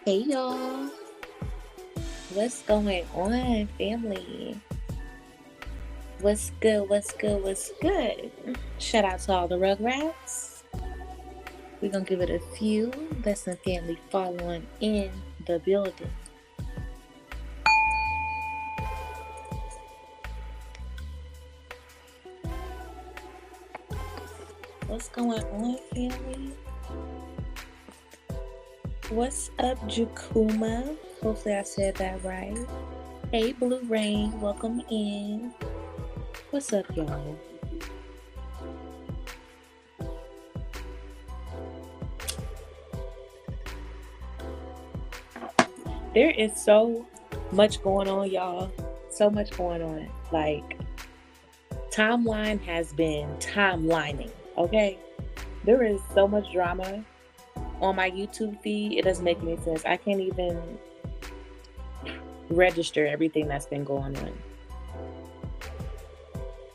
Hey y'all, what's going on, family? What's good? What's good? What's good? Shout out to all the Rugrats. We're gonna give it a few. Let some family following in the building. What's going on, family? What's up, Jakuma? Hopefully, I said that right. Hey, Blue Rain, welcome in. What's up, y'all? There is so much going on, y'all. So much going on. Like, timeline has been timelining, okay? There is so much drama on my YouTube feed. It doesn't make any sense. I can't even register everything that's been going on.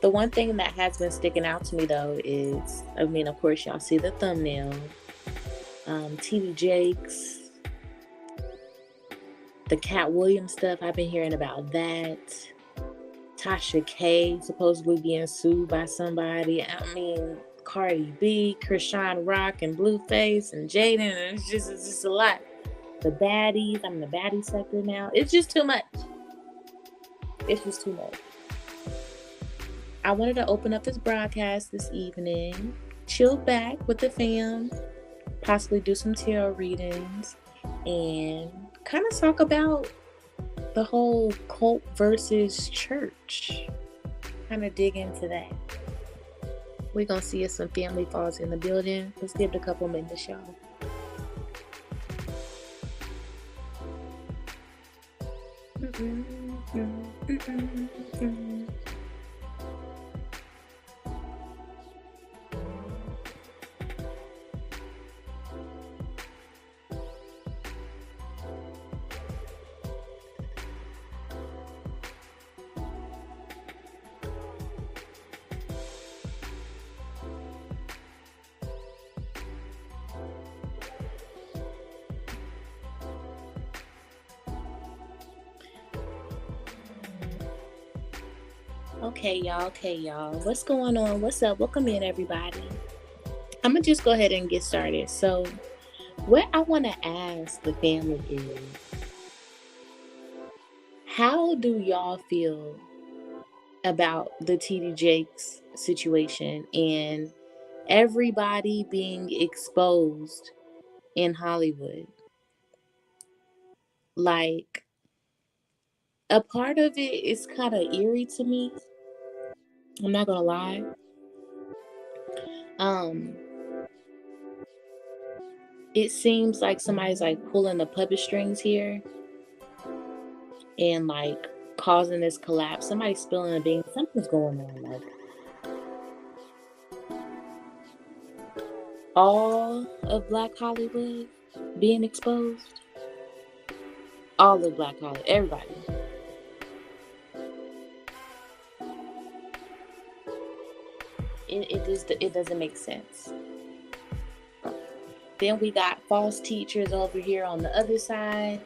The one thing that has been sticking out to me, though, is, of course, y'all see the thumbnail. TD Jakes, the Cat Williams stuff, I've been hearing about that. Tasha K supposedly being sued by somebody. Cardi B, Krishan Rock, and Blueface, and Jaden. It's just a lot. The baddies. I'm in the baddie sector now. It's just too much. It's just too much. I wanted to open up this broadcast this evening, chill back with the fam, possibly do some tarot readings, and kind of talk about the whole cult versus church. Kind of dig into that. We're going to see if some family falls in the building. Let's give it a couple minutes, y'all. Okay, y'all. What's going on? What's up? Welcome in, everybody. I'm going to just go ahead and get started. So, what I want to ask the family is, how do y'all feel about the TD Jakes situation and everybody being exposed in Hollywood? Like, a part of it is kind of eerie to me. I'm not gonna lie. It seems like somebody's like pulling the puppet strings here and like causing this collapse. Somebody's spilling a bean. Something's going on. Like, all of Black Hollywood being exposed. All of Black Hollywood, everybody. It doesn't make sense. Then we got false teachers over here on the other side,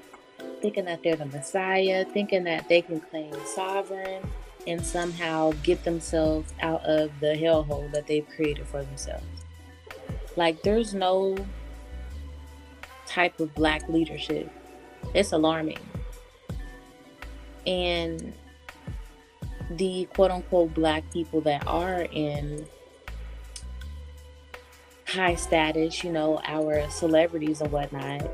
thinking that they're the Messiah, thinking that they can claim sovereign and somehow get themselves out of the hellhole that they've created for themselves. Like, there's no type of Black leadership. It's alarming. And the quote-unquote Black people that are in high status, our celebrities and whatnot,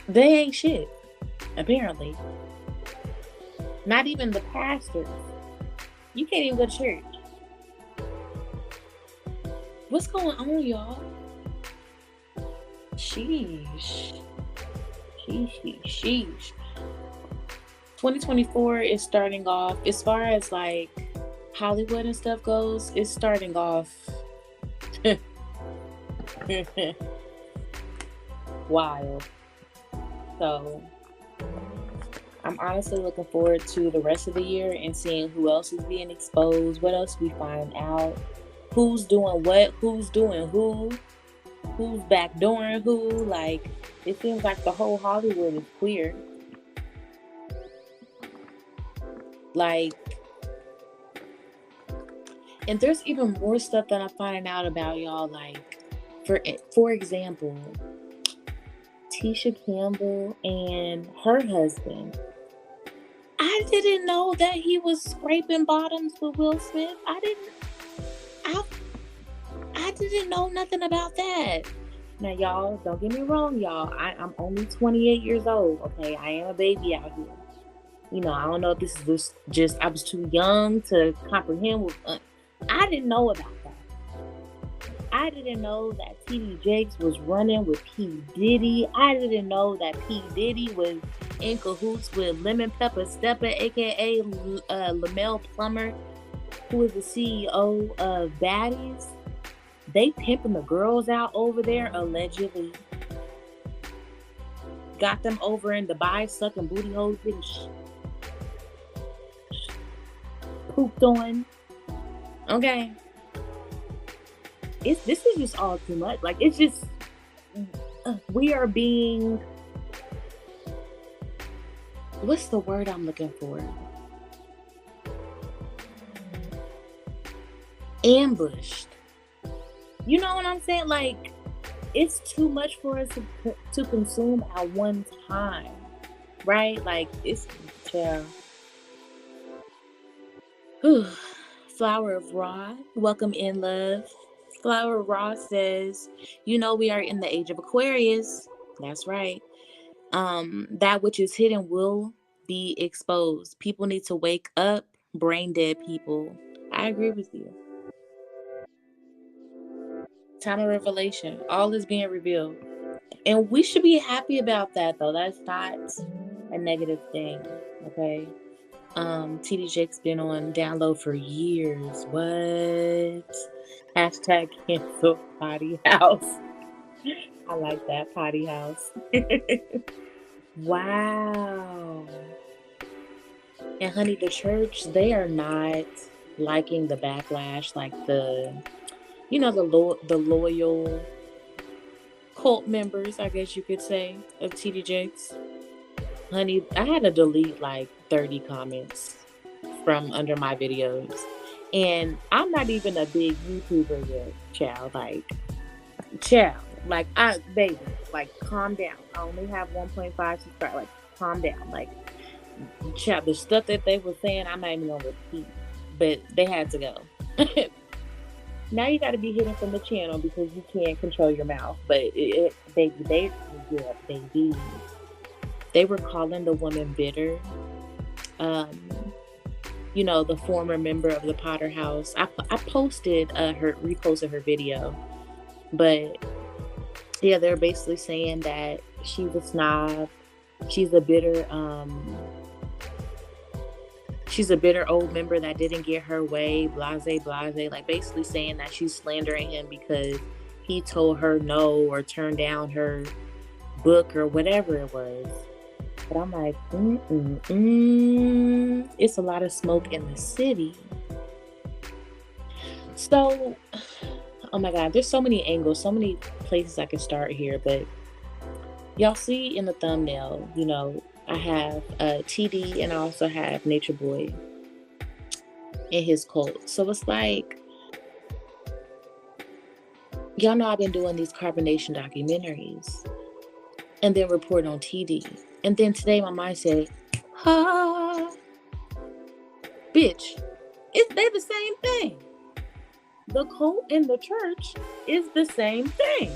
they ain't shit, apparently. Not even the pastors. You can't even go to church. What's going on, y'all? Sheesh. 2024 is starting off, as far as like Hollywood and stuff goes, it's starting off wild. So I'm honestly looking forward to the rest of the year and seeing who else is being exposed, what else we find out, who's doing what, who's doing who. who's backdooring who. Like, it seems like the whole Hollywood is queer. Like, and there's even more stuff that I'm finding out about, y'all. Like, for example, Tisha Campbell and her husband. I didn't know that he was scraping bottoms with Will Smith. I didn't know nothing about that. Now, y'all, don't get me wrong, y'all. I'm only 28 years old, okay? I am a baby out here. You know, I don't know if this is just I was too young to comprehend. I didn't know about that. I didn't know that TD Jakes was running with P. Diddy. I didn't know that P. Diddy was in cahoots with Lemon Pepper Stepper, a.k.a. Lamel Plummer, who is the CEO of Baddies. They pimping the girls out over there, allegedly. Got them over in Dubai, sucking booty holes, getting pooped on. Okay. This is just all too much. Like, it's just, we are being, what's the word I'm looking for? Ambushed. You know what I'm saying? Like, it's too much for us to consume at one time, right? Like, it's, yeah. Flower of Ra, welcome in, love. Flower of Ra says, you know, we are in the age of Aquarius. That's right. That which is hidden will be exposed. People need to wake up, brain dead people. I agree with you. Time of revelation. All is being revealed. And we should be happy about that, though. That's not a negative thing, okay? TD Jake's been on download for years. What? Hashtag cancel potty house. I like that, potty house. Wow. And honey, the church, they are not liking the backlash, like the loyal cult members, I guess you could say, of TD Jakes. Honey, I had to delete like 30 comments from under my videos. And I'm not even a big YouTuber yet, child. Like, baby, like, calm down. I only have 1.5 subscribers. Like, calm down. Like, child, the stuff that they were saying, I'm not even gonna repeat. But they had to go. Now you got to be hidden from the channel because you can't control your mouth. But baby, they were calling the woman bitter. You know, the former member of the Potter House. I reposted her video, but yeah, they're basically saying that she's a snob. She's a bitter old member that didn't get her way, blase, like basically saying that she's slandering him because he told her no or turned down her book or whatever it was. But I'm like, it's a lot of smoke in the city. So, oh my God, there's so many angles, so many places I could start here, but y'all see in the thumbnail, you know, I have TD and I also have Nature Boy and his cult. So it's like, y'all know I've been doing these carbonation documentaries and then report on TD. And then today my mind said, bitch, they the same thing. The cult and the church is the same thing.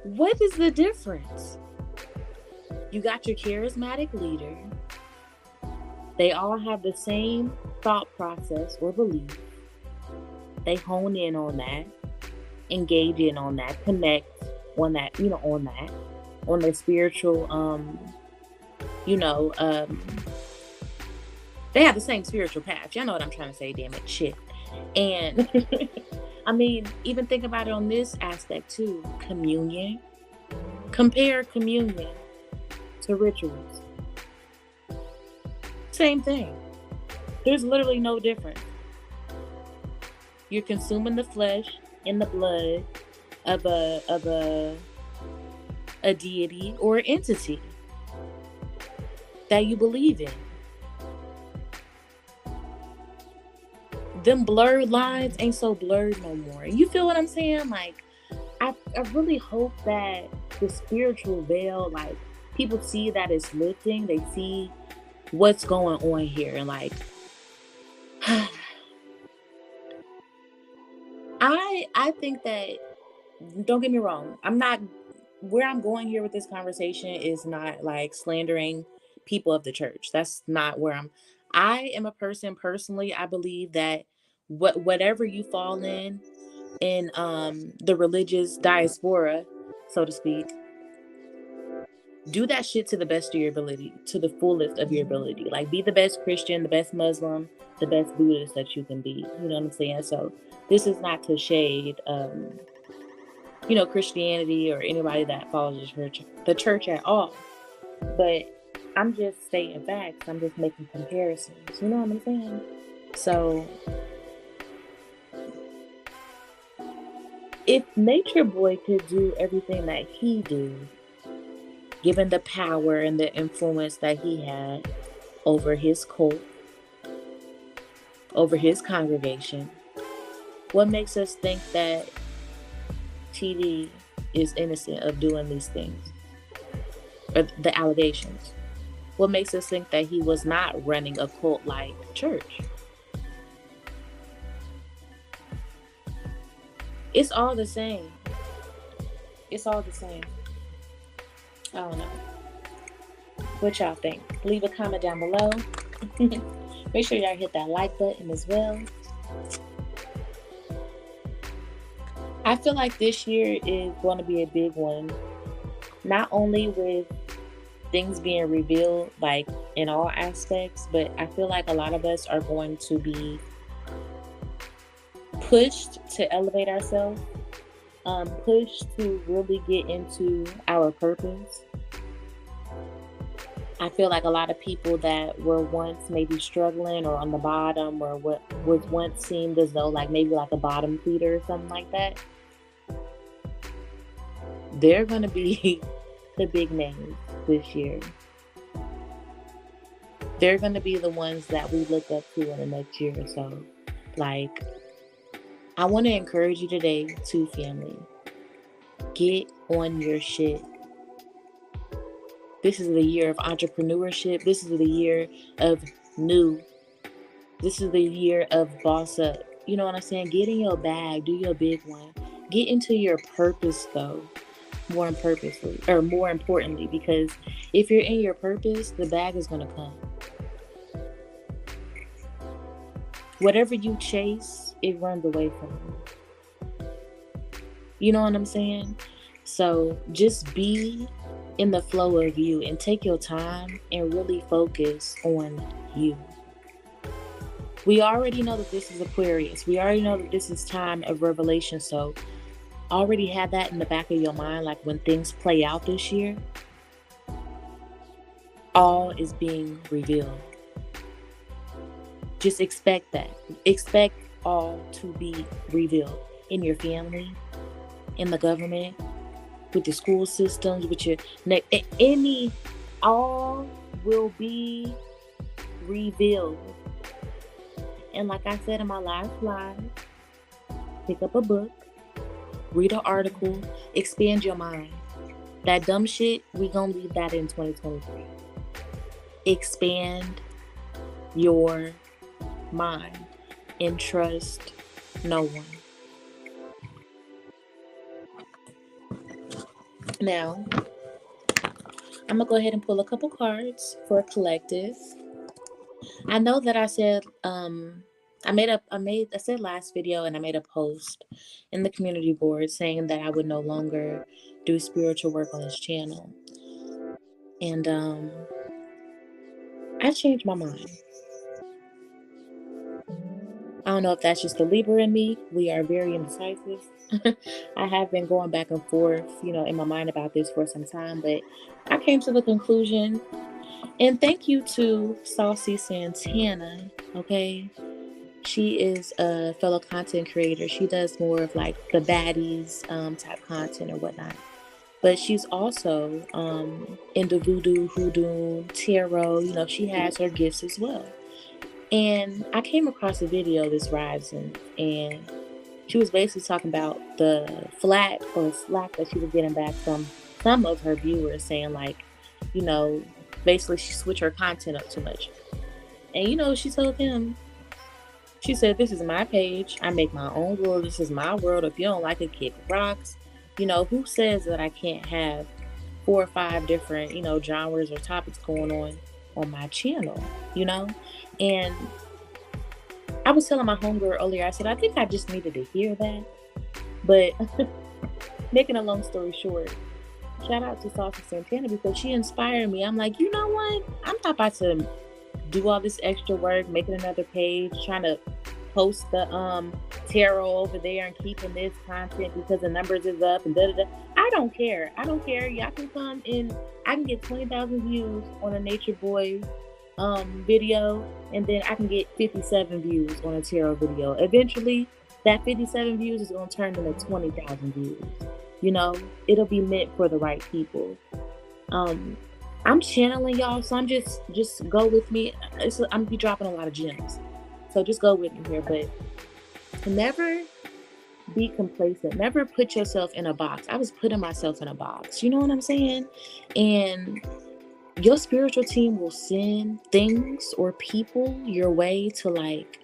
What is the difference? You got your charismatic leader. They all have the same thought process or belief. They hone in on that, engage in on that, connect on that, on their spiritual, they have the same spiritual path. Y'all know what I'm trying to say, damn it, shit. And I mean, even think about it on this aspect too, communion. Compare communion to rituals. Same thing. There's literally no difference. You're consuming the flesh, in the blood of a deity or entity that you believe in. Them blurred lines ain't so blurred no more. You feel what I'm saying? Like, I really hope that the spiritual veil, like, people see that it's lifting. They see what's going on here, and like, I think that, don't get me wrong, I'm not, where I'm going here with this conversation is not like slandering people of the church. That's not where I am a person personally. I believe that whatever you fall in the religious diaspora, so to speak, do that shit to the best of your ability, to the fullest of your ability. Like, be the best Christian, the best Muslim, the best Buddhist that you can be. You know what I'm saying? So this is not to shade Christianity or anybody that follows the church at all. But I'm just stating facts. I'm just making comparisons. You know what I'm saying? So if Nature Boy could do everything that he do, given the power and the influence that he had over his cult, over his congregation, what makes us think that TD is innocent of doing these things? Or the allegations? What makes us think that he was not running a cult-like church? It's all the same. It's all the same. I don't know. What y'all think? Leave a comment down below. Make sure y'all hit that like button as well. I feel like this year is going to be a big one. Not only with things being revealed, like, in all aspects, but I feel like a lot of us are going to be pushed to elevate ourselves, pushed to really get into our purpose. I feel like a lot of people that were once maybe struggling or on the bottom, or what was once seemed as though like maybe like a bottom feeder or something like that, they're going to be the big names this year. They're going to be the ones that we look up to in the next year or so. Like, I want to encourage you today too, family. Get on your shit. This is the year of entrepreneurship. This is the year of new. This is the year of boss up. You know what I'm saying? Get in your bag. Do your big one. Get into your purpose, though. More importantly, because if you're in your purpose, the bag is going to come. Whatever you chase, it runs away from you. You know what I'm saying? So just be in the flow of you and take your time and really focus on you. We already know that this is Aquarius. We already know that this is time of revelation. So already have that in the back of your mind. Like, when things play out this year, all is being revealed. Just expect that. Expect all to be revealed in your family, in the government, with the school systems, with your all will be revealed. And like I said in my last live, pick up a book, read an article, expand your mind. That dumb shit, we gonna leave that in 2023. Expand your mind and trust no one. Now, I'm gonna go ahead and pull a couple cards for a collective. I know that I said I said last video, and I made a post in the community board saying that I would no longer do spiritual work on this channel. And I changed my mind. I don't know if that's just the Libra in me. We are very indecisive. I have been going back and forth, in my mind about this for some time, but I came to the conclusion, and thank you to Saucy Santana, okay? She is a fellow content creator. She does more of like the baddies type content or whatnot. But she's also into voodoo, hoodoo, tarot. You know, she has her gifts as well. And I came across a video this rising, and she was basically talking about the flat or slack that she was getting back from some of her viewers saying, like, you know, basically she switched her content up too much. And you know, she told him, she said, "This is my page. I make my own rules. This is my world. If you don't like it, kick rocks." You know, who says that I can't have 4 or 5 different, you know, genres or topics going on my channel, you know? And I was telling my homegirl earlier, I said, I think I just needed to hear that. But making a long story short, shout out to Saucy Santana because she inspired me. I'm like, you know what? I'm not about to do all this extra work, making another page, trying to post the tarot over there and keeping this content because the numbers is up and da da da. I don't care. I don't care. Y'all can come in. I can get 20,000 views on a Nature Boy video, and then I can get 57 views on a tarot video. Eventually, that 57 views is gonna turn into 20,000 views. You know, it'll be meant for the right people. I'm channeling y'all, so I'm just go with me. I'm gonna be dropping a lot of gems, so just go with me here. But never be complacent. Never put yourself in a box. I was putting myself in a box. You know what I'm saying? And your spiritual team will send things or people your way to like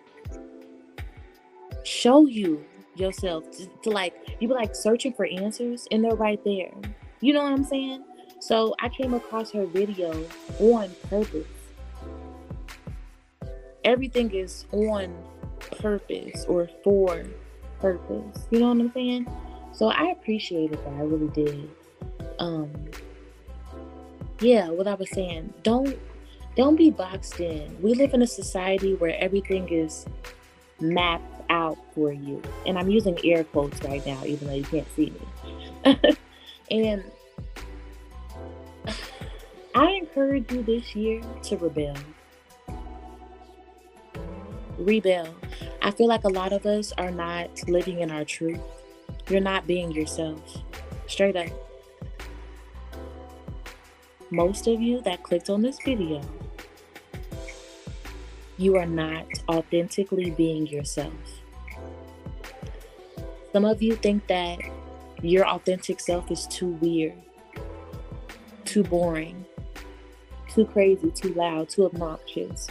show you yourself. To like, you be like searching for answers, and they're right there. You know what I'm saying? So I came across her video on purpose. Everything is on purpose or for purpose. You know what I'm saying? So I appreciated that. I really did. Yeah, what I was saying, don't be boxed in. We live in a society where everything is mapped out for you. And I'm using air quotes right now, even though you can't see me. And I encourage you this year to rebel. Rebel. I feel like a lot of us are not living in our truth. You're not being yourself. Straight up. Most of you that clicked on this video, you are not authentically being yourself. Some of you think that your authentic self is too weird, too boring, too crazy, too loud, too obnoxious,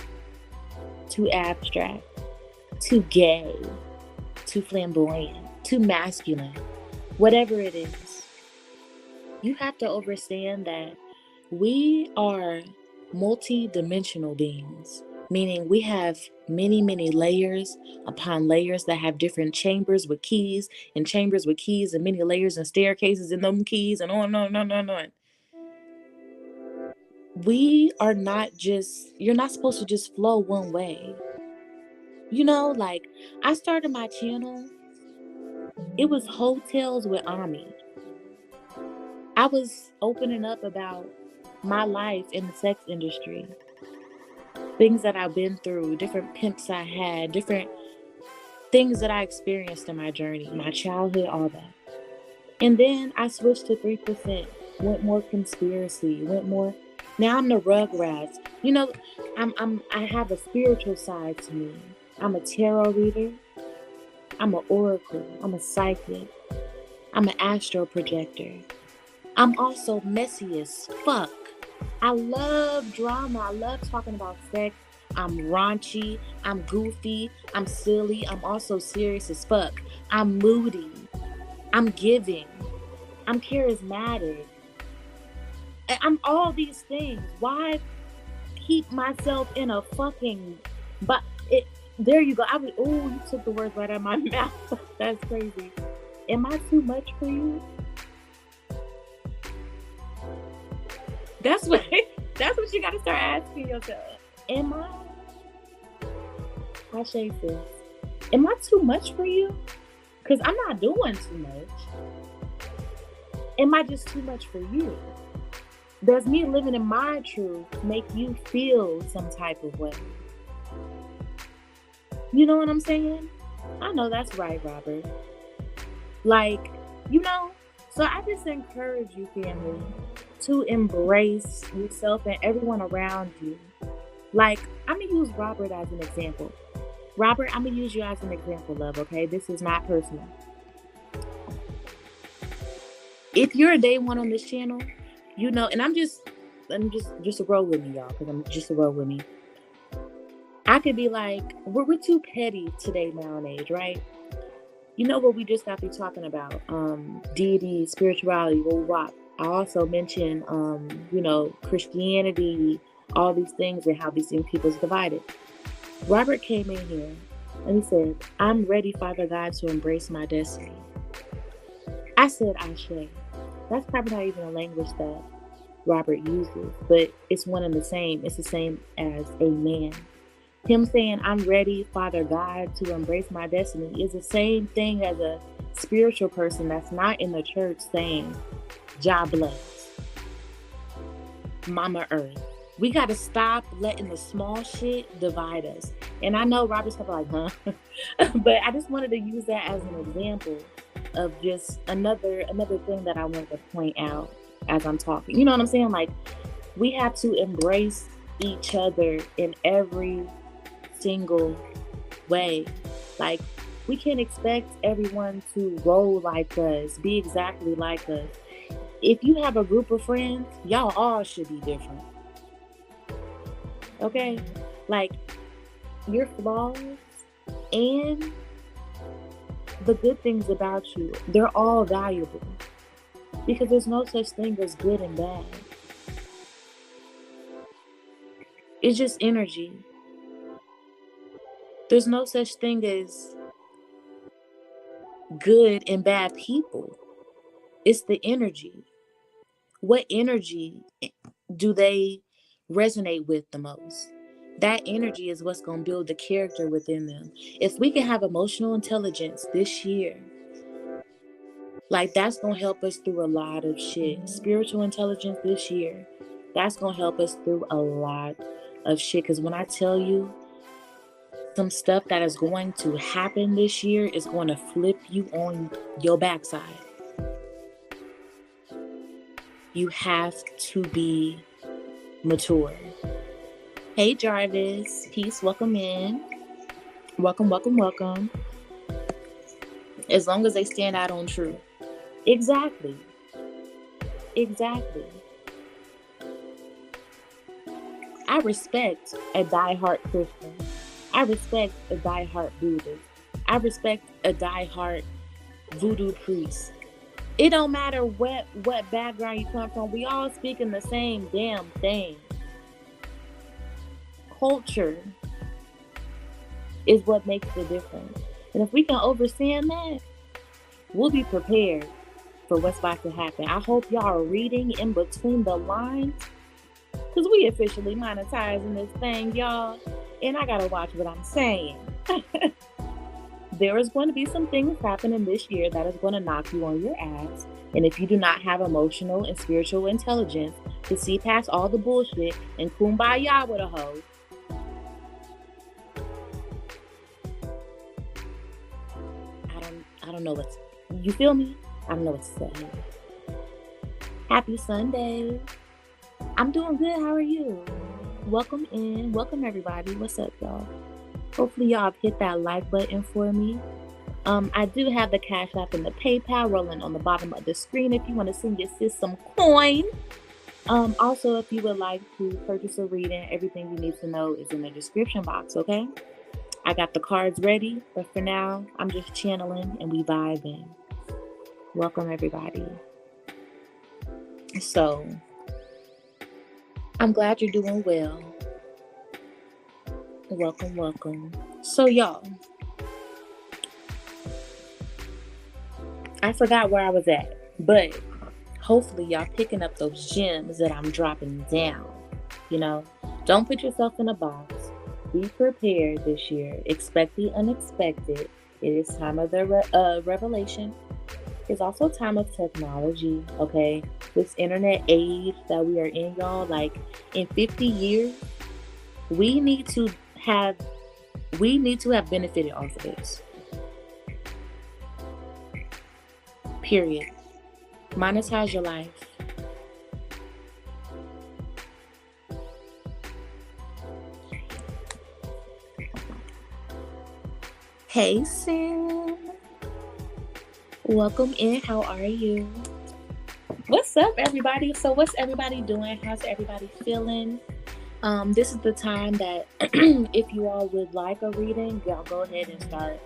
too abstract, too gay, too flamboyant, too masculine, whatever it is. You have to understand that we are multi-dimensional beings, meaning we have many, many layers upon layers that have different chambers with keys and chambers with keys and many layers and staircases and them keys and on and on and on and on. We are not just, you're not supposed to just flow one way. You know, like I started my channel, it was hotels with Ami. I was opening up about my life in the sex industry, things that I've been through, different pimps I had, different things that I experienced in my journey, my childhood, all that. And then I switched to 3%, went more conspiracy, went more. Now I'm the Rugrats. You know, I have a spiritual side to me. I'm a tarot reader. I'm an oracle. I'm a psychic. I'm an astral projector. I'm also messy as fuck. I love drama. I love talking about sex. I'm raunchy. I'm goofy. I'm silly. I'm also serious as fuck. I'm moody. I'm giving. I'm charismatic. I'm all these things. Why keep myself in a fucking... But there you go. You took the words right out of my mouth. That's crazy. Am I too much for you? That's what you gotta start asking yourself. Am I? Hashay says, am I too much for you? Because I'm not doing too much. Am I just too much for you? Does me living in my truth make you feel some type of way? You know what I'm saying? I know that's right, Robert. Like, you know, so I just encourage you, family, to embrace yourself and everyone around you. Like, I'm gonna use Robert as an example. Robert, I'm gonna use you as an example, love, okay? This is not personal. If you're a day one on this channel, you know, and I'm just roll with me, y'all, because I'm just a roll with me. I could be like, we're too petty today now and age, right? You know what we just got to be talking about? Deity, spirituality, rock. I also mentioned, you know, Christianity, all these things and how these things people's divided. Robert came in here and he said, I'm ready, Father God, to embrace my destiny. I said, Ashe. That's probably not even a language that Robert uses, but it's one and the same. It's the same as amen. Him saying, I'm ready, Father God, to embrace my destiny is the same thing as a spiritual person that's not in the church saying, God bless, Mama Earth. We got to stop letting the small shit divide us. And I know Robert's probably like, huh? But I just wanted to use that as an example of just another thing that I wanted to point out as I'm talking. You know what I'm saying? Like, we have to embrace each other in every single way. Like, we can't expect everyone to roll like us, be exactly like us. If you have a group of friends, y'all all should be different. Okay? Like, your flaws and the good things about you, they're all valuable. Because there's no such thing as good and bad. It's just energy. There's no such thing as good and bad people. It's the energy. What energy do they resonate with the most? That energy is what's going to build the character within them. If we can have emotional intelligence this year, like, that's going to help us through a lot of shit. Spiritual intelligence this year, that's going to help us through a lot of shit. Because when I tell you, some stuff that is going to happen this year is going to flip you on your backside. You have to be mature. Hey, Jarvis. Peace. Welcome in. Welcome, welcome, welcome. As long as they stand out on truth. Exactly. Exactly. I respect a diehard Christian. I respect a diehard Buddhist. I respect a diehard voodoo priest. It don't matter what background you come from. We all speaking the same damn thing. Culture is what makes the difference. And if we can understand that, we'll be prepared for what's about to happen. I hope y'all are reading in between the lines, because we officially monetizing this thing, y'all. And I gotta watch what I'm saying. There is going to be some things happening this year that is going to knock you on your ass. And if you do not have emotional and spiritual intelligence to see past all the bullshit and kumbaya with a hoe, I don't know what's, you feel me? I don't know what to say. Happy Sunday. I'm doing good. How are you? Welcome in. Welcome everybody. What's up, y'all? Hopefully y'all have hit that like button for me. I do have the Cash App and the PayPal rolling on the bottom of the screen if you want to send your sis some coin. Also, if you would like to purchase a reading, everything you need to know is in the description box, okay? I got the cards ready, but for now, I'm just channeling and we vibing. Welcome everybody. So, I'm glad you're doing well. Welcome, welcome. So, y'all, I forgot where I was at, but hopefully y'all picking up those gems that I'm dropping down. You know, don't put yourself in a box. Be prepared this year. Expect the unexpected. It is time of the revelation. It's also time of technology, okay? This internet age that we are in, y'all, like in 50 years, we need to have We need to have benefited off of this. Period. Monetize your life. Hey, Sam. Welcome in. How are you? What's up, everybody? So, what's everybody doing? How's everybody feeling? This is the time that if you all would like a reading, y'all go ahead and start,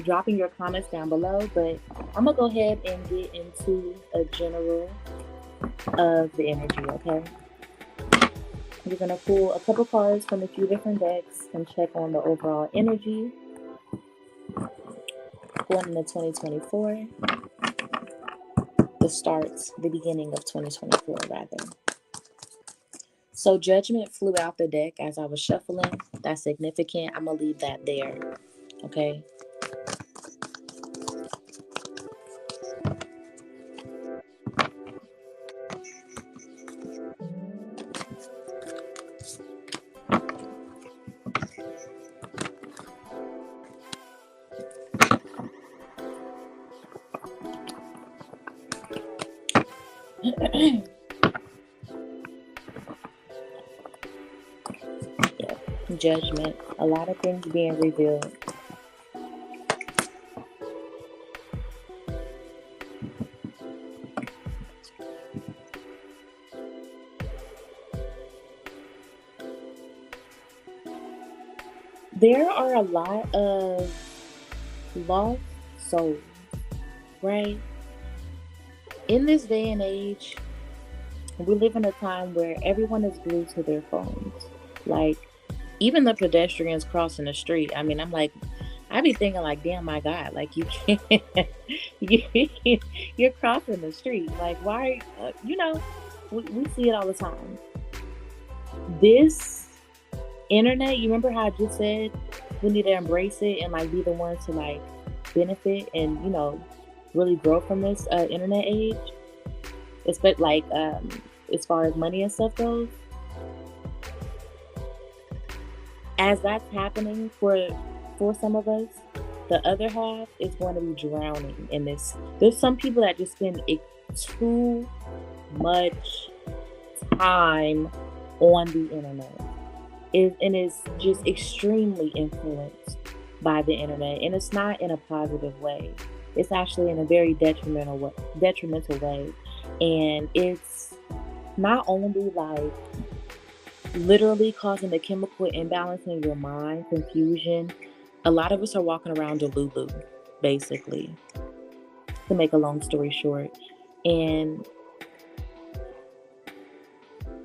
dropping your comments down below. But I'm gonna go ahead and get into a general of the energy. Okay, we're gonna pull a couple cards from a few different decks and check on the overall energy going into 2024. The beginning of 2024, rather. So Judgment flew out the deck as I was shuffling. That's significant. I'm going to leave that there. Okay. Judgment. A lot of things being revealed. There are a lot of lost souls, right? In this day and age, we live in a time where everyone is glued to their phones. Like, even the pedestrians crossing the street. I mean, I be thinking like, damn, my God, like you can't, you're crossing the street. Like, why, we see it all the time. This internet, you remember how I just said we need to embrace it and like be the ones to like benefit and, really grow from this internet age. Especially like, as far as money and stuff goes. As that's happening for some of us, the other half is going to be drowning in this. There's some people that just spend too much time on the internet. And is just extremely influenced by the internet. And it's not in a positive way. It's actually in a very detrimental way. And it's not only like literally causing the chemical imbalance in your mind, confusion. A lot of us are walking around delulu, basically, to make a long story short. And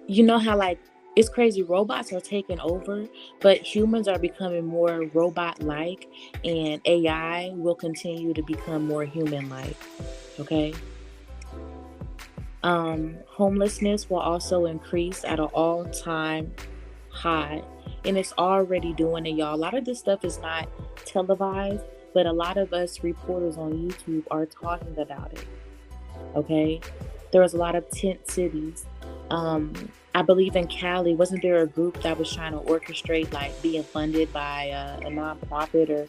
you know how like it's crazy, robots are taking over, but humans are becoming more robot-like, and AI will continue to become more human-like. Okay. Homelessness will also increase at an all-time high, and it's already doing it, y'all. A lot of this stuff is not televised, but a lot of us reporters on YouTube are talking about it. Okay, there was a lot of tent cities. I believe in Cali, wasn't there a group that was trying to orchestrate like being funded by a nonprofit or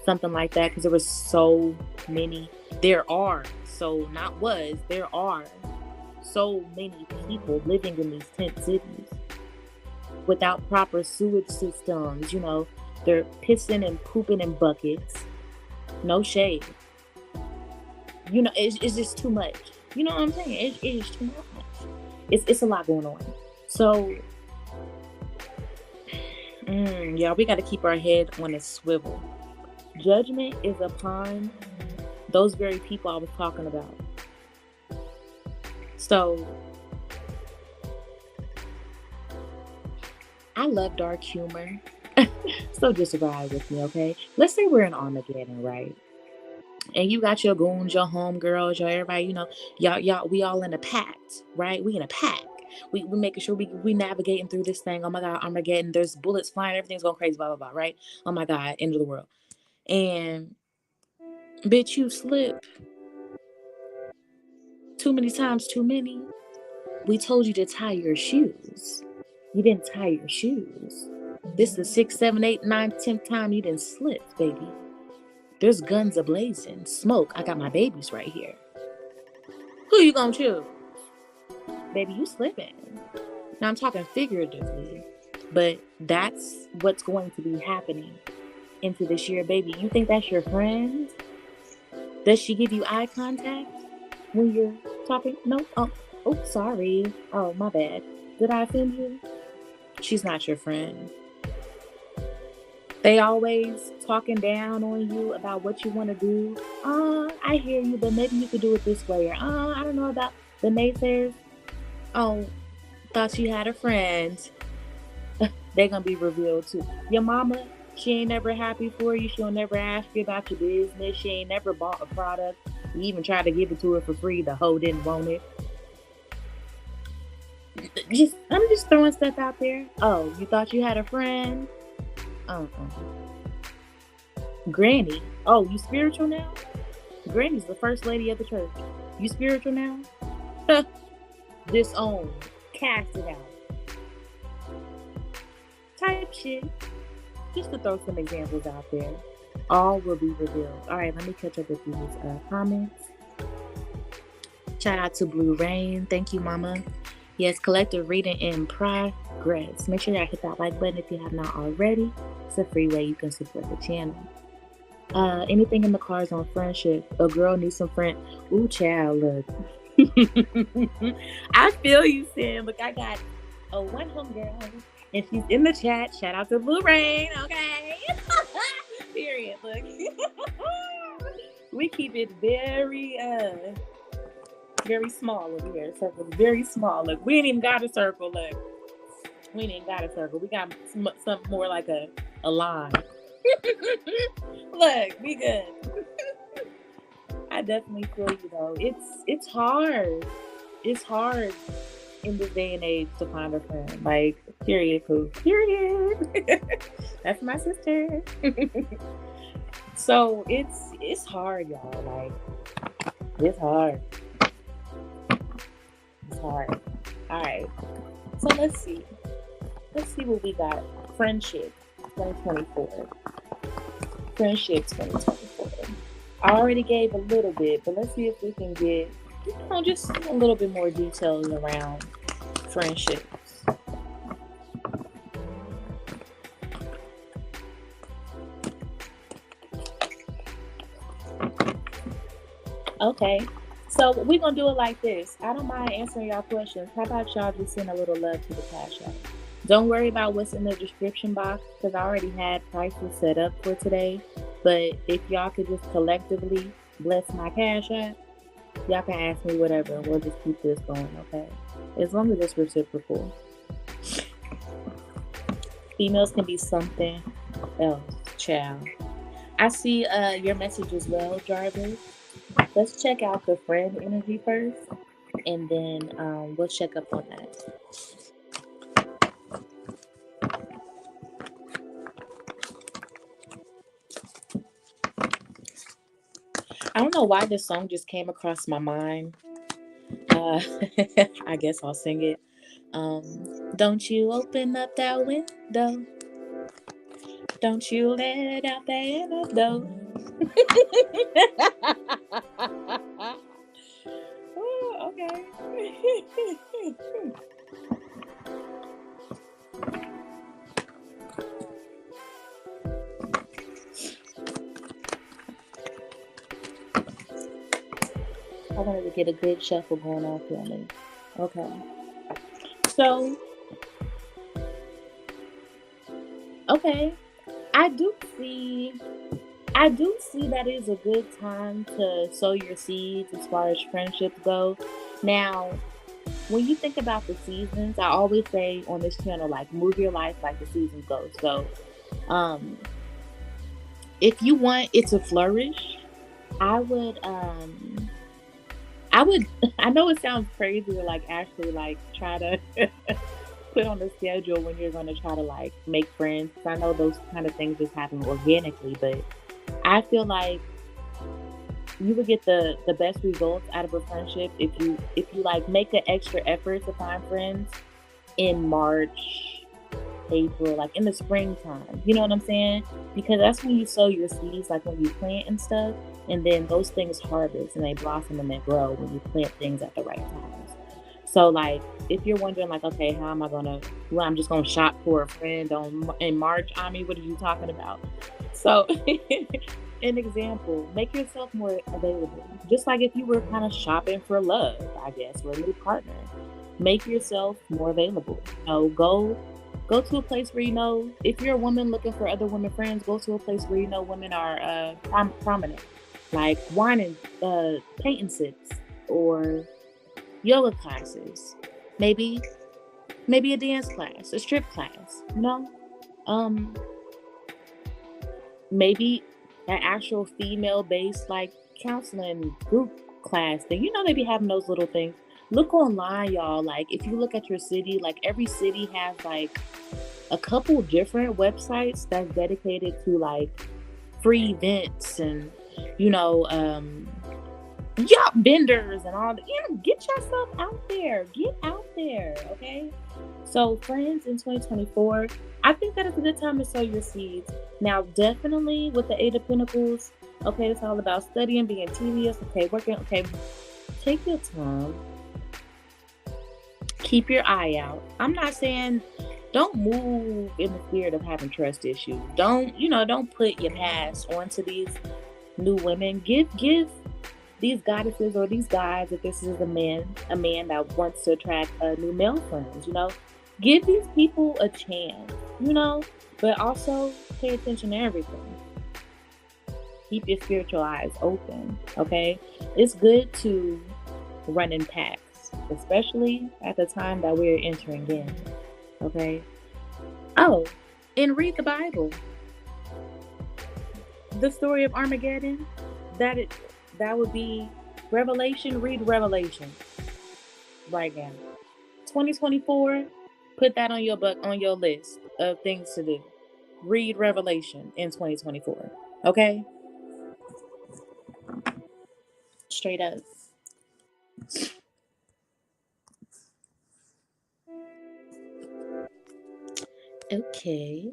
something like that? Because there was so many. There are so many people living in these tent cities without proper sewage systems. They're pissing and pooping in buckets. No shade. It's just too much. You know what I'm saying? It is too much. It's a lot going on. So, yeah, we got to keep our head on a swivel. Judgment is upon those very people I was talking about. So, I love dark humor. So just ride with me, okay? Let's say we're in Armageddon, right? And you got your goons, your homegirls, your everybody, y'all, we all in a pact, right? We in a pack. We making sure we navigating through this thing. Oh my God, Armageddon, there's bullets flying, everything's going crazy, blah, blah, blah, right? Oh my God, end of the world. And bitch, you slip. Too many times, too many. We told you to tie your shoes. You didn't tie your shoes. This is the 6th, 7th, 8th, 9th, 10th time you didn't slip, baby. There's guns ablazing, smoke. I got my babies right here. Who you gonna choose? Baby, you slipping. Now I'm talking figuratively, but that's what's going to be happening into this year, baby. You think that's your friend? Does she give you eye contact when you're talking? No. Oh, sorry. Oh, my bad. Did I offend you? She's not your friend. They always talking down on you about what you want to do. I hear you, but maybe you could do it this way. Or, I don't know about the naysayers. Oh, thought you had a friend. They're going to be revealed too. Your mama, she ain't never happy for you. She'll never ask you about your business. She ain't never bought a product. You even tried to give it to her for free. The hoe didn't want it. I'm just throwing stuff out there. Oh, you thought you had a friend? Granny. Oh, you spiritual now? Granny's the first lady of the church. You spiritual now? Disown. Cast it out. Type shit. Just to throw some examples out there. All will be revealed. All right, let me catch up with these comments. Shout out to Blue Rain. Thank you, mama. Yes, collective reading in progress. Make sure y'all hit that like button if you have not already. It's a free way you can support the channel. Anything in the cards on friendship? A girl needs some friend. Ooh, child, look. I feel you, Sam. Look, I got one homegirl, and she's in the chat. Shout out to Blue Rain, okay? Period. Look, we keep it very small over here. Circle very small. Look, we ain't even got a circle. Look, we ain't even got a circle. We got something more like a line. Look, we good. I definitely feel you though. It's hard. It's hard in this day and age to find a friend. Like, period, cool. Period. That's my sister. So it's hard, y'all. Like, it's hard. It's hard. All right. So let's see. Let's see what we got. Friendship 2024. Friendship 2024. I already gave a little bit, but let's see if we can get, just a little bit more details around friendships. Okay, so we're going to do it like this. I don't mind answering y'all questions. How about y'all just send a little love to the Cash App? Don't worry about what's in the description box, because I already had prices set up for today. But if y'all could just collectively bless my Cash App, y'all can ask me whatever, and we'll just keep this going, okay? As long as it's reciprocal. Females can be something else, child. I see your message as well, Jarvis. Let's check out the friend energy first, and then we'll check up on that. I don't know why this song just came across my mind. I guess I'll sing it. Don't you open up that window. Don't you let out the antidote. Oh, okay. I wanted to get a good shuffle going on for me. Okay. So, okay. I do see that is a good time to sow your seeds as far as friendships go. Now, when you think about the seasons, I always say on this channel, like, move your life like the seasons go. So, if you want it to flourish, I know it sounds crazy to like actually like try to put on a schedule when you're going to try to like make friends. I know those kind of things just happen organically, but I feel like you would get the best results out of a friendship if you like make an extra effort to find friends in March, April, like in the springtime. You know what I'm saying? Because that's when you sow your seeds, like when you plant and stuff, and then those things harvest and they blossom and they grow when you plant things at the right times. So like if you're wondering like, okay, how am I gonna well, I'm just gonna shop for a friend on in March. I mean, what are you talking about? So an example, make yourself more available. Just like if you were kind of shopping for love, I guess, or a new partner. Make yourself more available. Go to a place where you know if you're a woman looking for other women friends, go to a place where you know women are prominent, like wine and painting sips or yoga classes, maybe maybe a dance class, a strip class, um, maybe an actual female based like counseling group class thing. You know they be having those little things. Look online, y'all. Like if you look at your city, like every city has like a couple different websites that's dedicated to like free events and you know yacht vendors and all the, get yourself out there, get out there, okay? So friends, in 2024, I think that is a good time to sow your seeds. Now definitely with the Eight of Pentacles, okay, it's all about studying, being tedious, okay, working, okay, take your time, keep your eye out. I'm not saying don't move in the spirit of having trust issues. Don't put your past onto these new women. Give these goddesses or these guys, if this is a man that wants to attract new male friends, give these people a chance, but also pay attention to everything. Keep your spiritual eyes open, okay? It's good to run in packs, especially at the time that we're entering in, okay? Oh, and read the Bible. The story of Armageddon, that would be Revelation. Read Revelation right now. 2024, put that on your list of things to do. Read Revelation in 2024. Okay? Straight up. Okay.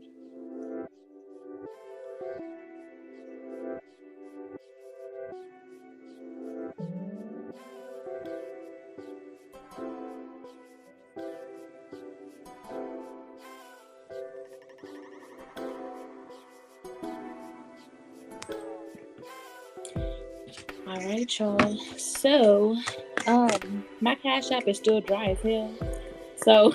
All right, y'all. So, my Cash App is still dry as hell. So,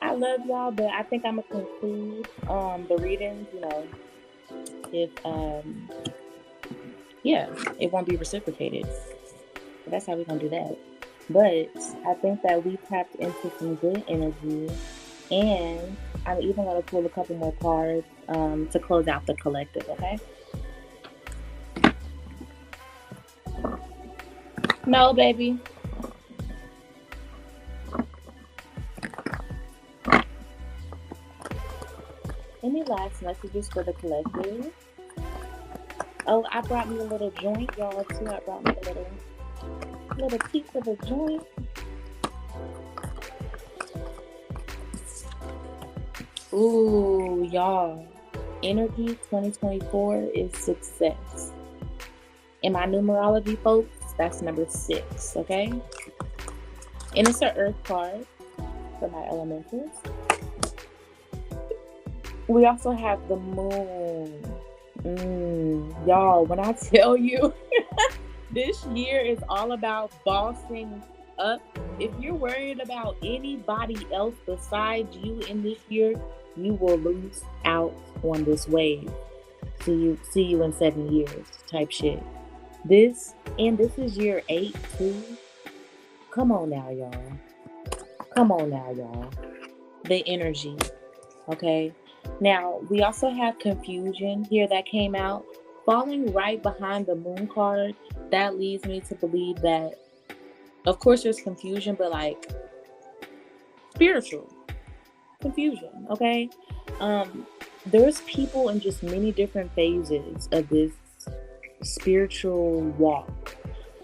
I love y'all, but I think I'm gonna conclude the readings. If it won't be reciprocated. So that's how we're gonna do that. But I think that we tapped into some good energy, and I'm even gonna pull a couple more cards to close out the collective. Okay. No, baby. Any last messages for the collective? Oh, I brought me a little joint, y'all, too. I brought me a little piece of a joint. Ooh, y'all. Energy 2024 is success. In my numerology, folks, that's number 6, okay? And it's an earth card for my elementals. We also have the moon. Y'all, when I tell you this year is all about bossing up, if you're worried about anybody else besides you in this year, you will lose out on this wave. See you in 7 years type shit. This is year 8 too. Come on now, y'all. The energy. Okay. Now, we also have confusion here that came out. Falling right behind the moon card, that leads me to believe that, of course, there's confusion, but like spiritual confusion, okay? There's people in just many different phases of this spiritual walk,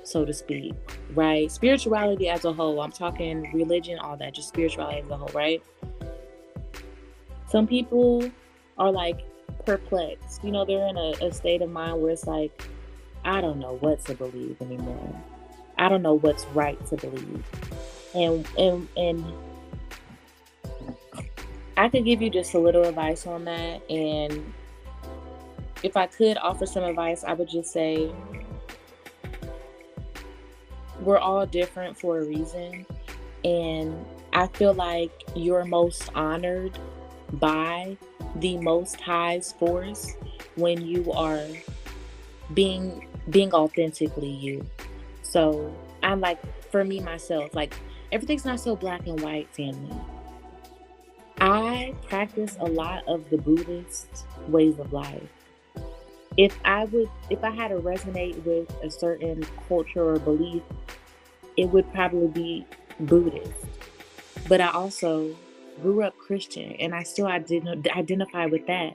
so to speak, right? Spirituality as a whole. I'm talking religion, all that, just spirituality as a whole, right? Some people are like perplexed. They're in a state of mind where it's like, I don't know what to believe anymore. I don't know what's right to believe. And I could give you just a little advice on that. And if I could offer some advice, I would just say we're all different for a reason. And I feel like you're most honored by the Most High's force when you are being authentically you. So I'm like, for me myself, like everything's not so black and white, family. I practice a lot of the Buddhist ways of life. If I had to resonate with a certain culture or belief, it would probably be Buddhist. But I also grew up Christian and I still identify with that.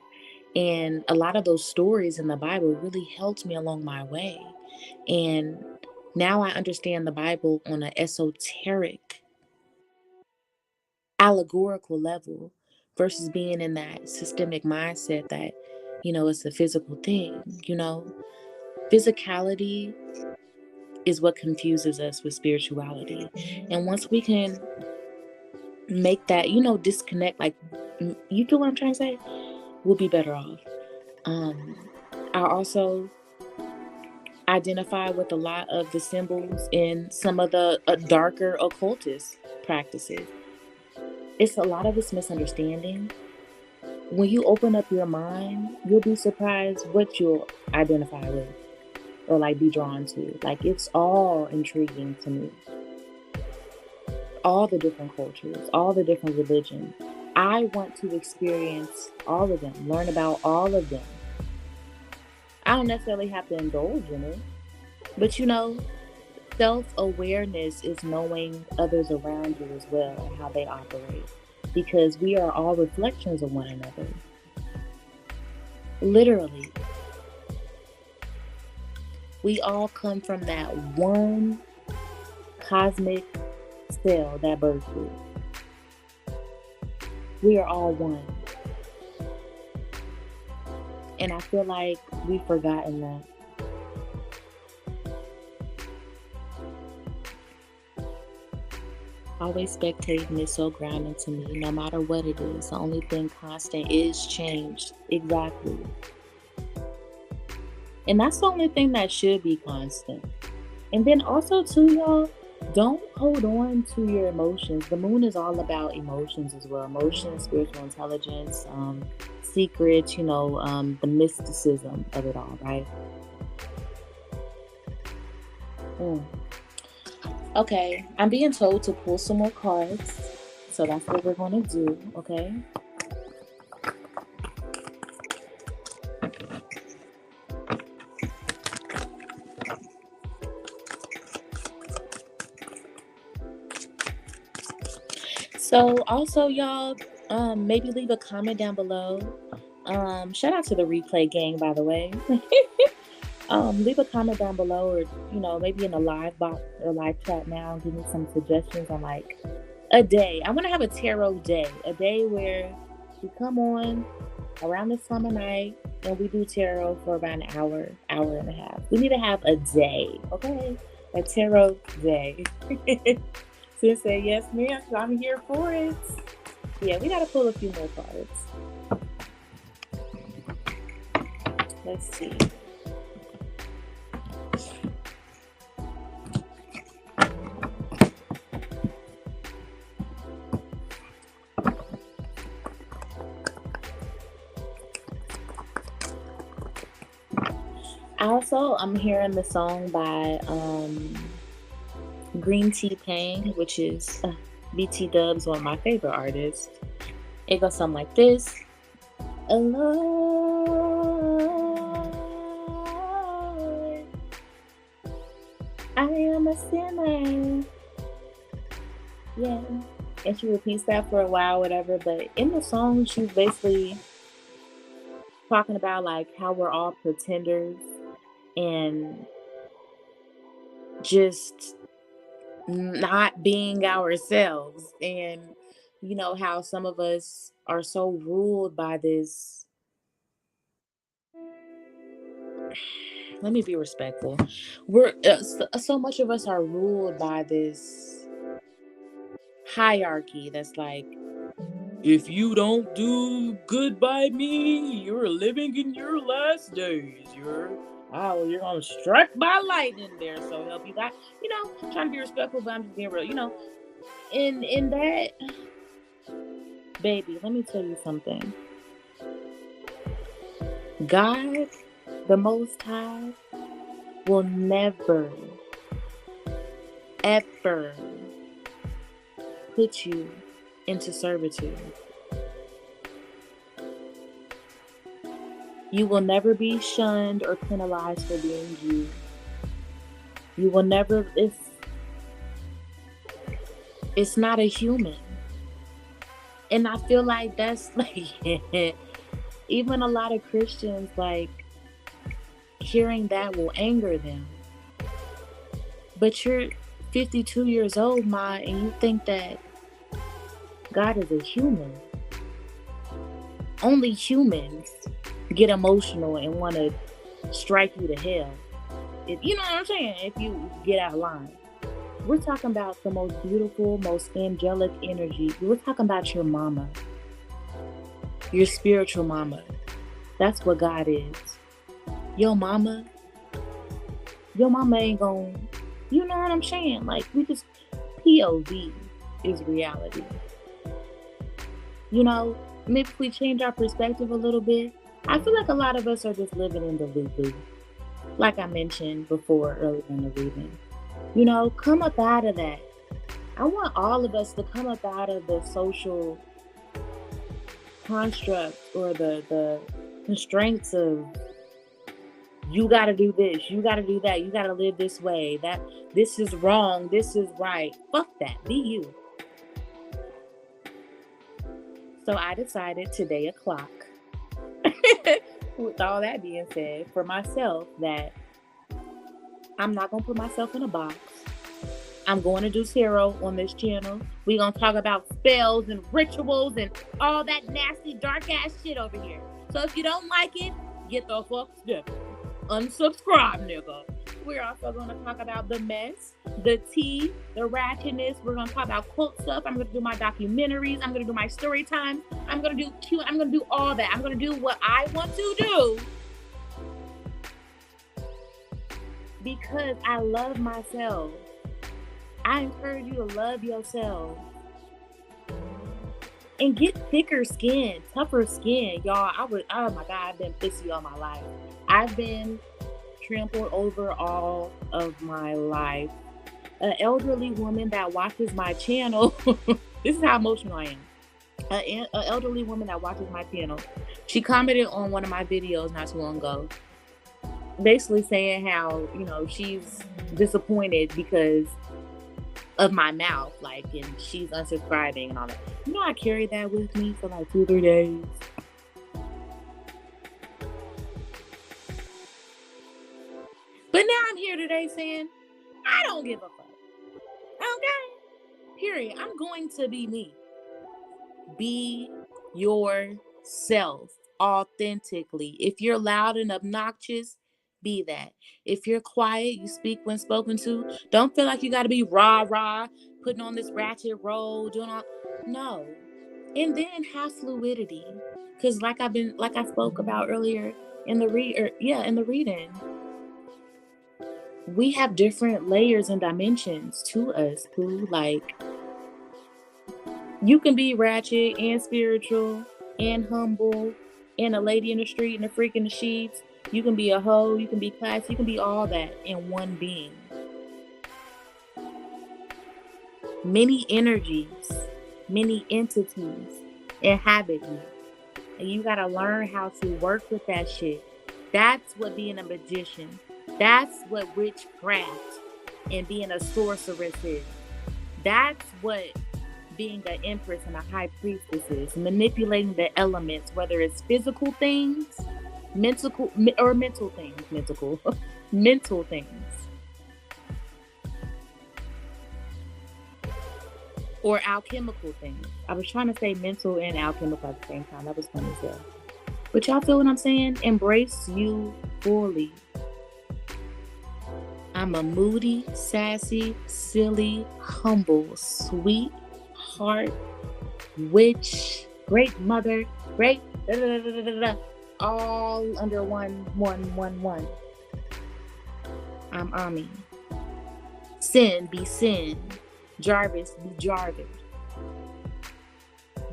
And a lot of those stories in the Bible really helped me along my way. And now I understand the Bible on an esoteric, allegorical level versus being in that systemic mindset that, it's a physical thing. Physicality is what confuses us with spirituality. And once we can make that, disconnect, like, you feel what I'm trying to say? We'll be better off. I also identify with a lot of the symbols in some of the darker occultist practices. It's a lot of it's misunderstanding. When you open up your mind, you'll be surprised what you'll identify with or like be drawn to. Like, it's all intriguing to me. All the different cultures, all the different religions. I want to experience all of them, learn about all of them. I don't necessarily have to indulge in it, but self-awareness is knowing others around you as well and how they operate, because we are all reflections of one another. Literally. We all come from that one cosmic cell that birthed you. We are all one. And I feel like we've forgotten that. Always spectating is so grounding to me, no matter what it is. The only thing constant is change. Exactly. And that's the only thing that should be constant. And then also, too, y'all, don't hold on to your emotions. The moon is all about emotions as well. Emotions, spiritual intelligence, secrets, the mysticism of it all, right? Okay, I'm being told to pull some more cards. So that's what we're going to do, okay? So also, y'all, maybe leave a comment down below. Shout out to the replay gang, by the way. Leave a comment down below, or maybe in a live box or live chat now. Give me some suggestions on like a day. I want to have a tarot day, a day where we come on around this time of night and we do tarot for about an hour, hour and a half. We need to have a day, okay? A tarot day. Sis say yes, ma'am. I'm here for it. Yeah, we gotta pull a few more cards. Let's see. Also, I'm hearing the song by Green Tea Pain, which is BT Dubs, one of my favorite artists. It goes something like this. Lord, I am a sinner. Yeah. And she repeats that for a while, whatever. But in the song, she's basically talking about like how we're all pretenders and just not being ourselves. And You know how some of us are so ruled by this. Let me be respectful. We're so much of us are ruled by this hierarchy that's like, if you don't do good by me, you're living in your last days. You're gonna struck by lightning there, so help you God. Trying to be respectful, but I'm just being real. In that, baby, let me tell you something. God, the Most High, will never, ever put you into servitude. You will never be shunned or penalized for being you. You will never, it's not a human. And I feel like that's like, even a lot of Christians, like, hearing that will anger them. But you're 52 years old, Ma, and you think that God is a human. Only humans get emotional and want to strike you to hell. You know what I'm saying? If you get out of line. We're talking about the most beautiful, most angelic energy. We're talking about your mama. Your spiritual mama. That's what God is. Your mama ain't gonna, you know what I'm saying? Like, we just, POV is reality. Maybe if we change our perspective a little bit, I feel like a lot of us are just living in the loop. Like I mentioned before earlier in the reading. Come up out of that. I want all of us to come up out of the social construct or the constraints of, you got to do this, you got to do that, you got to live this way, that this is wrong, this is right. Fuck that. Be you. So I decided today o'clock, with all that being said, for myself, that I'm not going to put myself in a box. I'm going to do tarot on this channel. We're going to talk about spells and rituals and all that nasty, dark ass shit over here. So if you don't like it, get the fuck different. Unsubscribe, nigga. We're also going to talk about the mess, the tea, the ratchetness. We're going to talk about quote stuff. I'm going to do my documentaries. I'm going to do my story time. I'm going to do Q. I'm going to do all that. I'm going to do what I want to do because I love myself. I encourage you to love yourself and get thicker skin, tougher skin, y'all. Oh my God, I've been pissy all my life. I've been trampled over all of my life. An elderly woman that watches my channel, this is how emotional I am. An elderly woman that watches my channel, she commented on one of my videos not too long ago, basically saying how, she's disappointed because of my mouth, and she's unsubscribing and all that. I carried that with me for like 2-3 days. But now I'm here today saying, I don't give a fuck. Okay? Period. I'm going to be me. Be yourself authentically. If you're loud and obnoxious, be that. If you're quiet, you speak when spoken to. Don't feel like you got to be rah, putting on this ratchet role, doing all. No. And then have fluidity. Because like I spoke about earlier in the reading, we have different layers and dimensions to us who, like, you can be ratchet and spiritual and humble and a lady in the street and a freak in the sheets. You can be a hoe, you can be classy, you can be all that in one being. Many energies, many entities inhabit you. And you gotta learn how to work with that shit. That's what being a magician, that's what witchcraft and being a sorceress is. That's what being an empress and a high priestess is. Manipulating the elements, whether it's physical things, mental things. or alchemical things. I was trying to say mental and alchemical at the same time. That was funny as well. But y'all feel what I'm saying? Embrace you fully. I'm a moody, sassy, silly, humble, sweet heart, witch, great mother, great da, da, da, da, da, da, all under one. I'm Ami. Sin be Sin. Jarvis be Jarvis.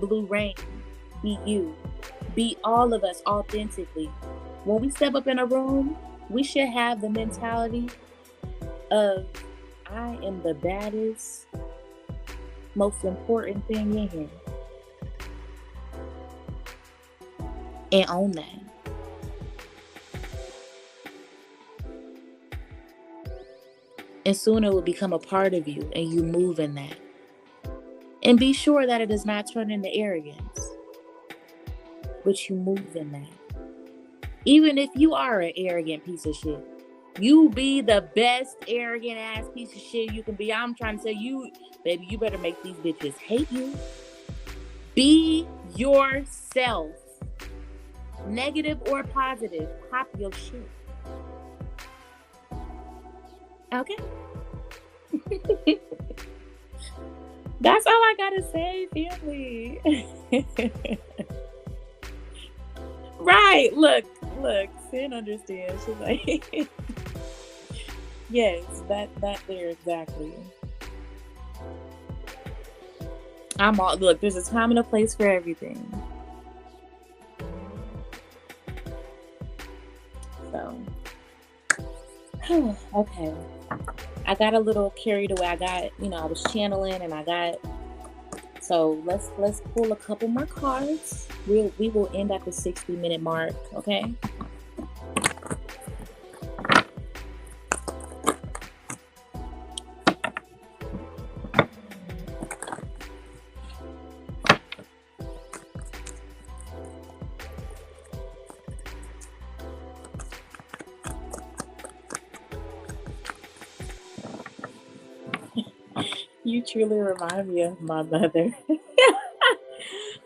Blue Rain be you. Be all of us authentically. When we step up in a room, we should have the mentality of I am the baddest, most important thing in here. And own that. And soon it will become a part of you and you move in that. And be sure that it does not turn into arrogance, but you move in that. Even if you are an arrogant piece of shit, you be the best arrogant ass piece of shit you can be. I'm trying to tell you, baby, you better make these bitches hate you. Be yourself. Negative or positive, pop your shit. Okay? That's all I gotta say, family. Right, look, Sin understands. She's like, yes, that there exactly. Look, there's a time and a place for everything. So, okay. I got a little carried away. I was channeling and so let's pull a couple more cards. We will end at the 60-minute mark, okay? You truly remind me of my mother.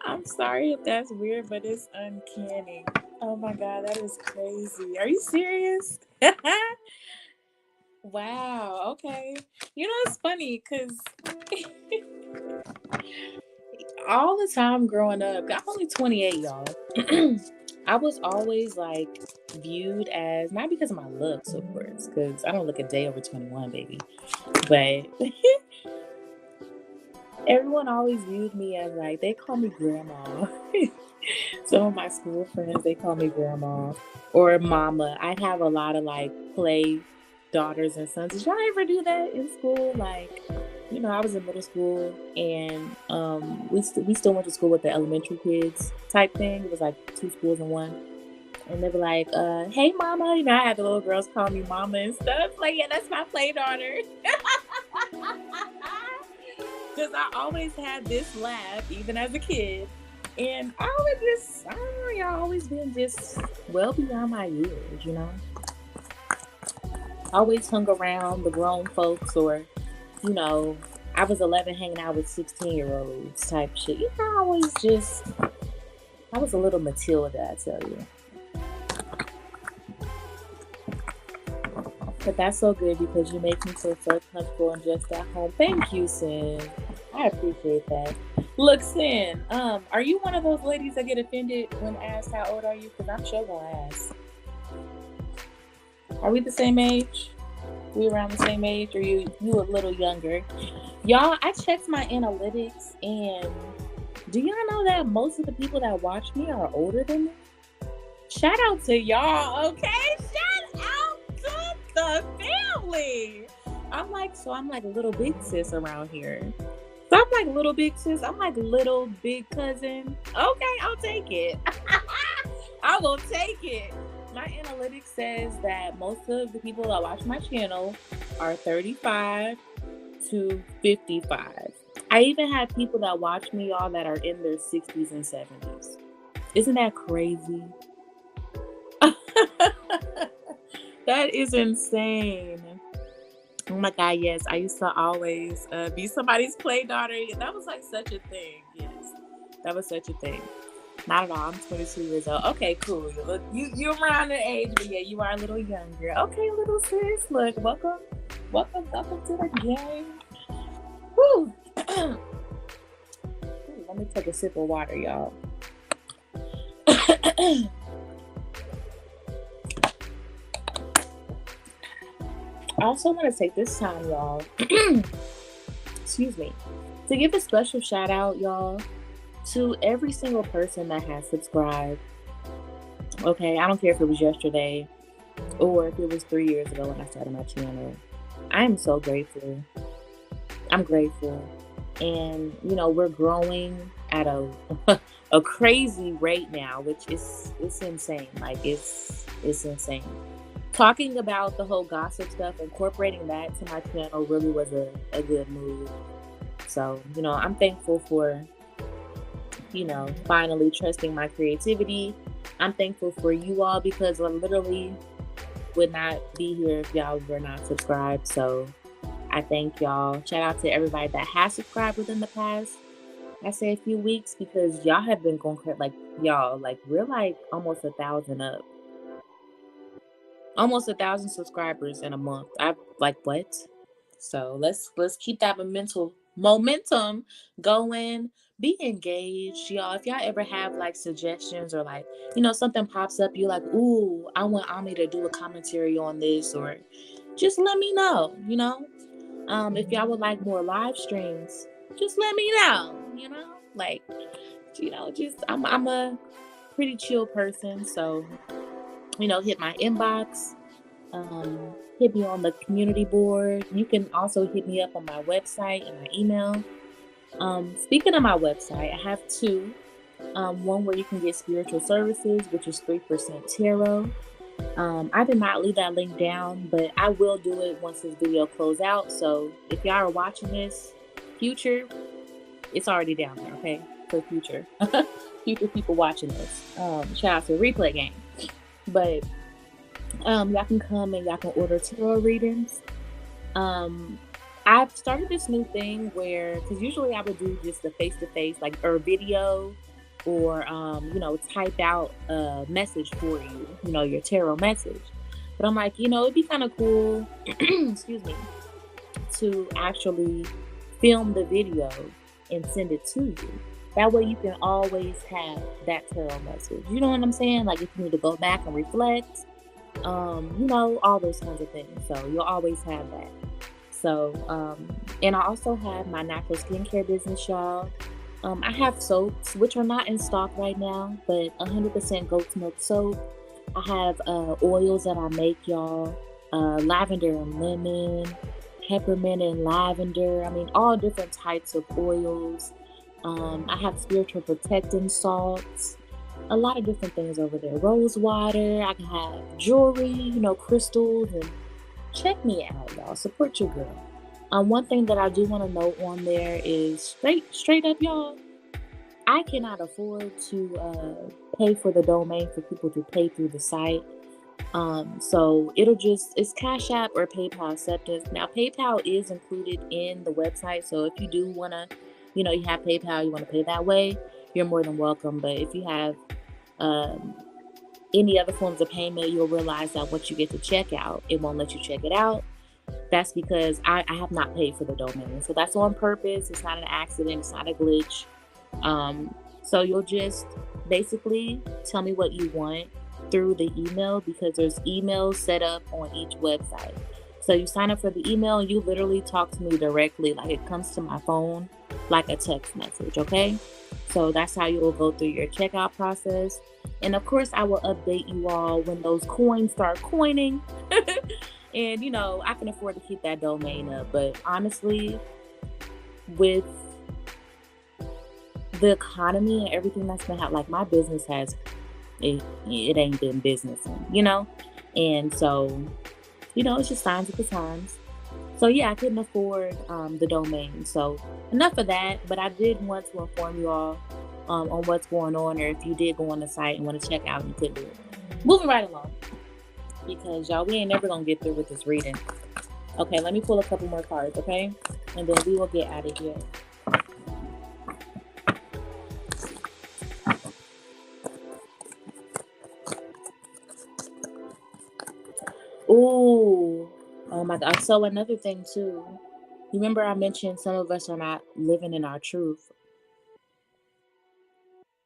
I'm sorry if that's weird, but it's uncanny. Oh my God, that is crazy. Are you serious? Wow, okay. You know, it's funny because all the time growing up, I'm only 28, y'all. I was always like viewed as, not because of my looks, of course, because I don't look a day over 21, baby. But everyone always viewed me as like, they call me grandma. Some of my school friends, they call me grandma or mama. I have a lot of like play daughters and sons. Did y'all ever do that in school? Like, I was in middle school and we still went to school with the elementary kids type thing. It was like 2 schools in one. And they were like, hey mama, I had the little girls call me mama and stuff. Like, yeah, that's my play daughter. Because I always had this laugh, even as a kid. And I don't know, y'all always been just well beyond my years, Always hung around the grown folks or, I was 11 hanging out with 16-year-olds type shit. I was a little Matilda, I tell you. But that's so good because you make me feel so comfortable and just at home. Thank you, Sin. I appreciate that. Look, Sin, are you one of those ladies that get offended when asked how old are you? Because I'm sure gonna ask. Are we the same age? We around the same age, or you a little younger? Y'all, I checked my analytics, and do y'all know that most of the people that watch me are older than me? Shout out to y'all, okay? Shout out to the family. I'm like little big sis around here. So I'm like little big sis. I'm like little big cousin. Okay, I'll take it. I will take it. My analytics says that most of the people that watch my channel are 35 to 55. I even have people that watch me, y'all, that are in their 60s and 70s. Isn't that crazy? That is insane. Oh my God, yes. I used to always be somebody's play daughter. That was like such a thing. Yes, that was such a thing. Not at all. I'm 22 years old. Okay, cool. You're around the age, but yeah, you are a little younger. Okay, little sis. Look, welcome to the game. Woo. Ooh, let me take a sip of water, y'all. I also want to take this time, y'all, excuse me, to give a special shout out, y'all, to every single person that has subscribed. Okay, I don't care if it was yesterday or if it was 3 years ago when I started my channel. I am so grateful. I'm grateful. And, you know, we're growing at a a crazy rate now, which is it's insane. Like it's insane. Talking about the whole gossip stuff, incorporating that to my channel really was a good move. So, you know, I'm thankful for, you know, finally trusting my creativity. I'm thankful for you all because I literally would not be here if y'all were not subscribed. So I thank y'all. Shout out to everybody that has subscribed within the past, I say, a few weeks, because y'all have been going crazy. Like, y'all, like, we're like almost 1,000 up. Almost 1,000 subscribers in a month. I like what? So let's keep that momentum going. Be engaged, y'all. If y'all ever have like suggestions or like, you know, something pops up, you like, ooh, I want Ami to do a commentary on this, or just let me know, you know. If y'all would like more live streams, just let me know, you know. Like, you know, just I'm a pretty chill person, so, you know, hit my inbox, hit me on the community board. You can also hit me up on my website and my email. Speaking of my website, I have two. One where you can get spiritual services, which is 3% Tarot. I did not leave that link down, but I will do it once this video closes out. So if y'all are watching this future, it's already down there, okay? For future future people watching this. Shout out to Replay Game. But y'all can come and y'all can order tarot readings. I've started this new thing where, because usually I would do just the face-to-face, like, or video, or you know, type out a message for you, you know, your tarot message. But I'm like, you know, it'd be kind of cool, excuse me, to actually film the video and send it to you. That way you can always have that tarot message. You know what I'm saying? Like, if you need to go back and reflect, you know, all those kinds of things. So you'll always have that. So, and I also have my natural skincare business, y'all. I have soaps, which are not in stock right now, but 100% goat's milk soap. I have oils that I make, y'all. Lavender and lemon, peppermint and lavender. I mean, all different types of oils. I have spiritual protecting salts. A lot of different things over there. Rose water. I can have jewelry, you know, crystals, and check me out, y'all. Support your girl. One thing that I do want to note on there is straight up, y'all, I cannot afford to pay for the domain for people to pay through the site. So it's Cash App or PayPal acceptance. Now, PayPal is included in the website. So if you do want to, you know, you have PayPal, you want to pay that way, you're more than welcome. But if you have any other forms of payment, you'll realize that once you get to checkout, it won't let you check it out. That's because I have not paid for the domain. So that's on purpose. It's not an accident. It's not a glitch. So you'll just basically tell me what you want through the email, because there's emails set up on each website. So you sign up for the email and you literally talk to me directly, like it comes to my phone, like a text message, okay? So that's how you will go through your checkout process. And of course, I will update you all when those coins start coining. And, you know, I can afford to keep that domain up. But honestly, with the economy and everything that's been happening, like, my business it ain't been businessing, you know? And so, you know, it's just signs of the times. So yeah, I couldn't afford the domain. So enough of that. But I did want to inform you all on what's going on, or if you did go on the site and want to check out and you couldn't do it. Moving right along, because y'all, we ain't never gonna get through with this reading. Okay, let me pull a couple more cards, okay? And then we will get out of here. Ooh. Oh my God. So another thing too. You remember I mentioned some of us are not living in our truth.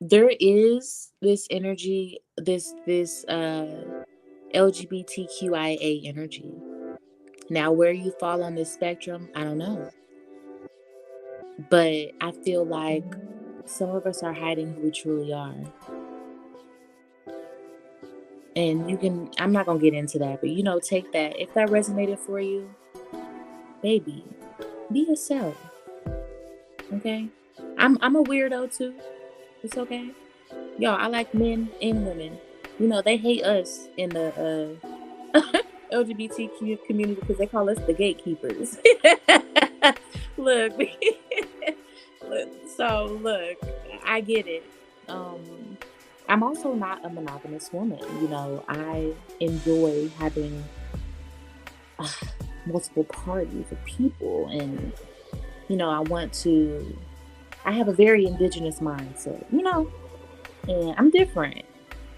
There is this energy, this LGBTQIA energy. Now where you fall on this spectrum, I don't know. But I feel like some of us are hiding who we truly are. And you can, I'm not going to get into that, but take that. If that resonated for you, baby, be yourself. Okay? I'm a weirdo too. It's okay. Y'all, I like men and women. They hate us in the LGBTQ community because they call us the gatekeepers. Look, look, I get it. I'm also not a monogamous woman. I enjoy having uh, multiple parties of people, and I have a very indigenous mindset, and I'm different.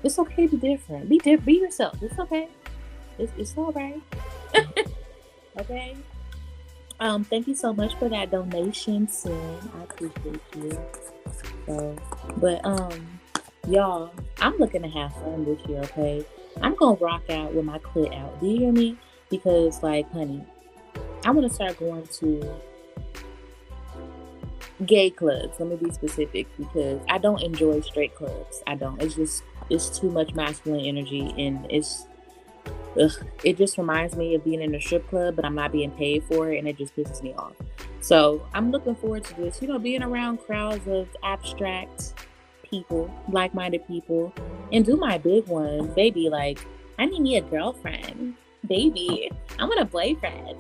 It's okay to be different. Be yourself. It's okay. It's all right. Okay. Thank you so much for that donation, Sin. I appreciate you. So, but y'all, I'm looking to have fun this year. Okay, I'm gonna rock out with my clit out. Do you hear me? Because, like, honey, I want to start going to gay clubs. Let me be specific because I don't enjoy straight clubs. I don't. It's too much masculine energy, and it just reminds me of being in a strip club, but I'm not being paid for it, and it just pisses me off. So I'm looking forward to this. Being around crowds of abstract people, like-minded people, and do my big one, baby. Like, I need me a girlfriend, baby. I want a boyfriend.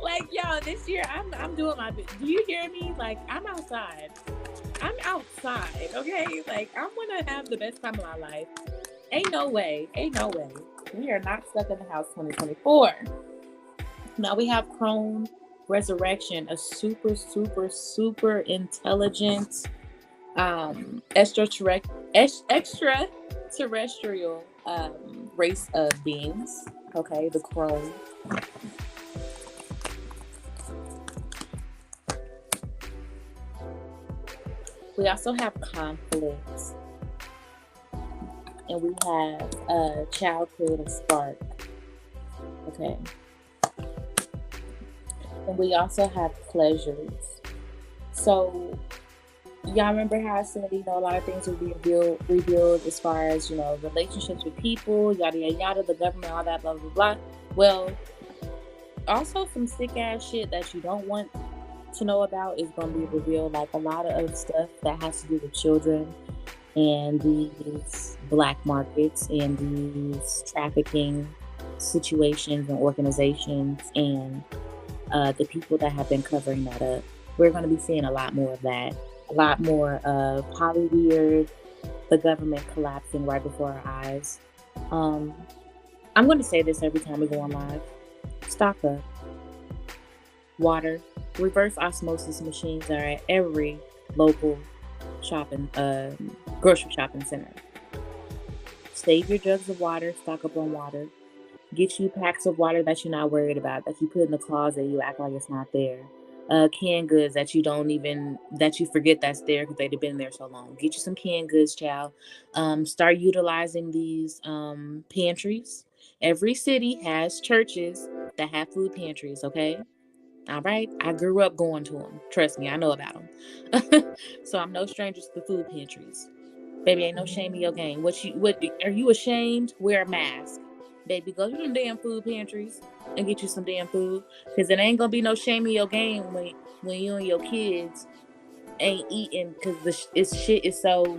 Like, yo, this year I'm doing my bit. Do you hear me? Like, I'm outside. Okay? Like, I want to have the best time of my life. Ain't no way. We are not stuck in the house 2024. Now we have Crone Resurrection, a super, super, super intelligent extraterrestrial race of beings. Okay, the Crone. We also have conflicts. And we have childhood of spark. Okay. And we also have pleasures. So y'all remember how I said, a lot of things will be revealed as far as, relationships with people, yada, yada, yada, the government, all that, blah, blah, blah. Well, also some sick ass shit that you don't want to know about is going to be revealed. Like a lot of stuff that has to do with children and these black markets and these trafficking situations and organizations and the people that have been covering that up. We're going to be seeing a lot more of that. A lot more of Hollyweird, the government collapsing right before our eyes. I'm going to say this every time we go on live. Stock up. Water. Reverse osmosis machines are at every local grocery shopping center. Save your jugs of water, stock up on water. Get you packs of water that you're not worried about, that you put in the closet, you act like it's not there. Canned goods that you forget that's there because they've been there so long. Get you some canned goods, child. Start utilizing these pantries. Every city has churches that have food pantries, okay? All right, I grew up going to them. Trust me, I know about them. So I'm no stranger to the food pantries. Baby, ain't no shame in your game. What are you ashamed? Wear a mask. Baby, go to them damn food pantries and get you some damn food. Because it ain't gonna be no shame in your game when you and your kids ain't eating because this shit is so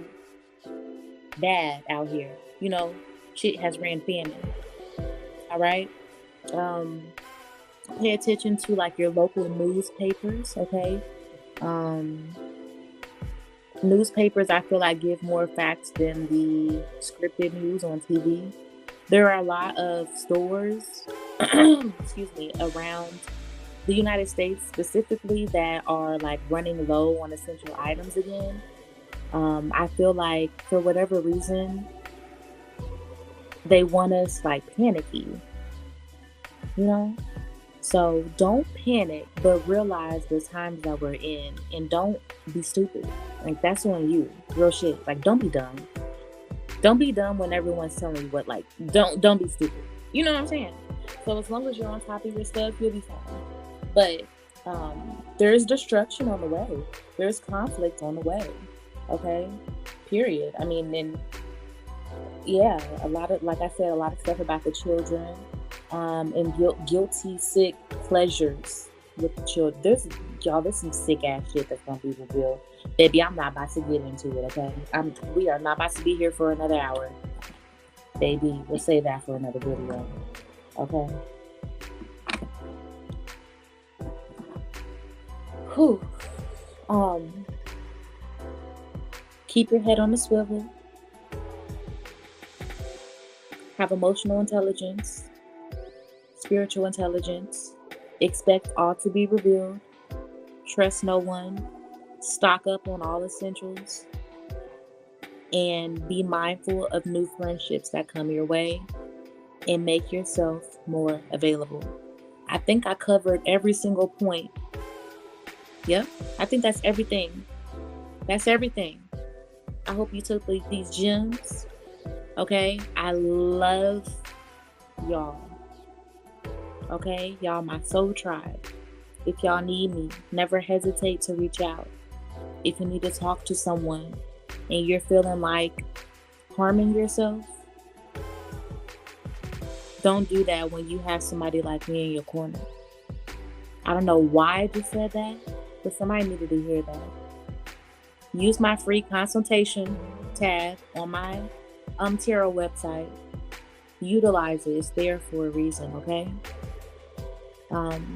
bad out here. Shit has ran famine. All right. Pay attention to like your local newspapers, okay? Newspapers, I feel like, give more facts than the scripted news on TV. There are a lot of stores, excuse me, around the United States specifically that are like running low on essential items again. I feel like for whatever reason, they want us like panicky, you know? So don't panic, but realize the times that we're in and don't be stupid. Like that's on you. Real shit. Like don't be dumb. Don't be dumb when everyone's telling you what like don't be stupid. You know what I'm saying? So as long as you're on top of your stuff, you'll be fine. But there's destruction on the way. There's conflict on the way. Okay? Period. I mean, and yeah, a lot of, like I said, a lot of stuff about the children, and guilty, sick pleasures with the children. There's some sick ass shit that's gonna be revealed. Baby, I'm not about to get into it, okay? We are not about to be here for another hour. Baby, we'll save that for another video. Okay? Whew. Keep your head on the swivel. Have emotional intelligence, spiritual intelligence. Expect all to be revealed. Trust no one. Stock up on all essentials. And be mindful of new friendships that come your way. And make yourself more available. I think I covered every single point. Yep, I think that's everything. That's everything. I hope you took these gems. Okay, I love y'all. Okay, y'all my soul tribe. If y'all need me, never hesitate to reach out. If you need to talk to someone and you're feeling like harming yourself, don't do that when you have somebody like me in your corner. I don't know why I just said that, but somebody needed to hear that. Use my free consultation tab on my tarot website. Utilize it. It's there for a reason, okay?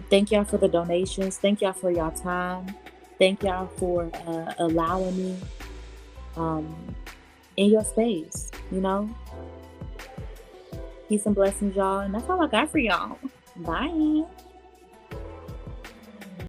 Thank y'all for the donations. Thank y'all for y'all time. Thank y'all for allowing me in your space, you know? Peace and blessings, y'all. And that's all I got for y'all. Bye.